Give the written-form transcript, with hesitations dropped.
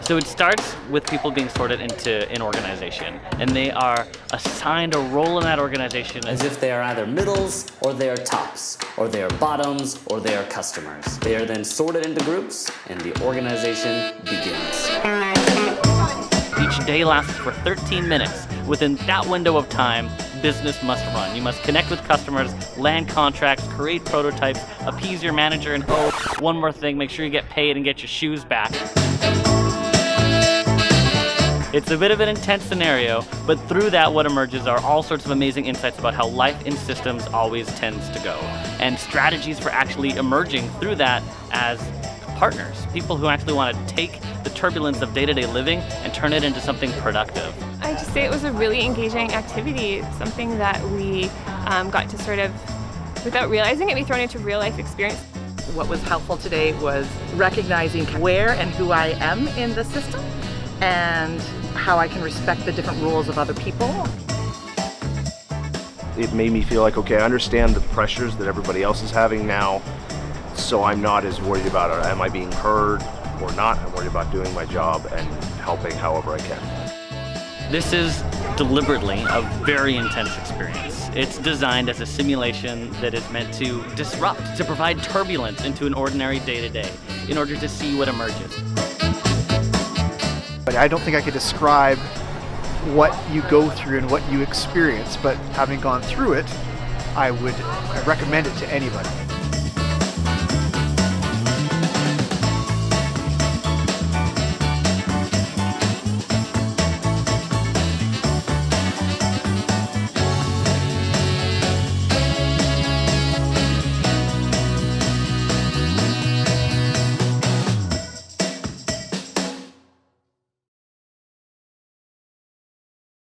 So it starts with people being sorted into an organization, and they are assigned a role in that organization as if they are either middles, or they are tops, or they are bottoms, or they are customers. They are then sorted into groups, and the organization begins. Each day lasts for 13 minutes. Within that window of time, business must run. You must connect with customers, land contracts, create prototypes, appease your manager, and oh, one more thing, make sure you get paid and get your shoes back. It's a bit of an intense scenario, but through that what emerges are all sorts of amazing insights about how life in systems always tends to go, and strategies for actually emerging through that as partners, people who actually want to take the turbulence of day-to-day living and turn it into something productive. I just say it was a really engaging activity, something that we got to sort of, without realizing it, be thrown into real-life experience. What was helpful today was recognizing where and who I am in the system and how I can respect the different rules of other people. It made me feel like, okay, I understand the pressures that everybody else is having now, so I'm not as worried about it. Am I being heard or not? I'm worried about doing my job and helping however I can. This is deliberately a very intense experience. It's designed as a simulation that is meant to disrupt, to provide turbulence into an ordinary day-to-day in order to see what emerges. But I don't think I could describe what you go through and what you experience, but having gone through it, I would recommend it to anybody.